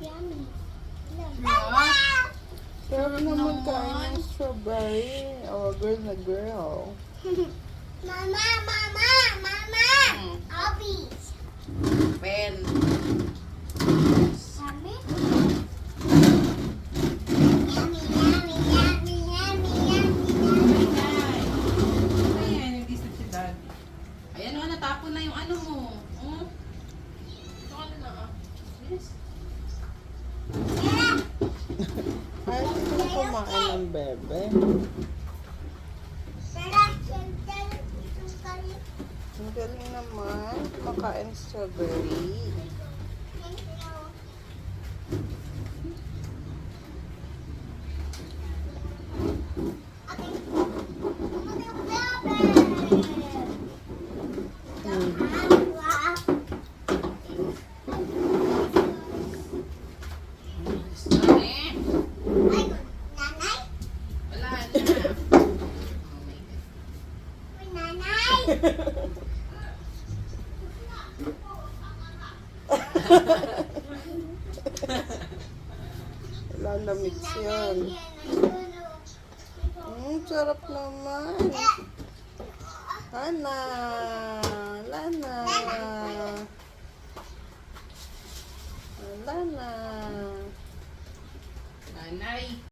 Yummy. Sarap naman kain ng strawberry. Oh, girl na girl. Mama, mama, mama. Obbies. Pen. Yummy. Yummy, yummy, yummy, yummy, yummy, yummy. Ayan, nag-isip si Daddy. Ayan o, natapon na yung ano mo. Oh. Ito ka na lang ah. Yes. Ay, hindi na kumain ng bebe. Ang galing naman. Makain strawberry. Eh, wala na. Oh my God. Wala na mix yun. Sarap naman. Lana. Lana. Lana. Nanay.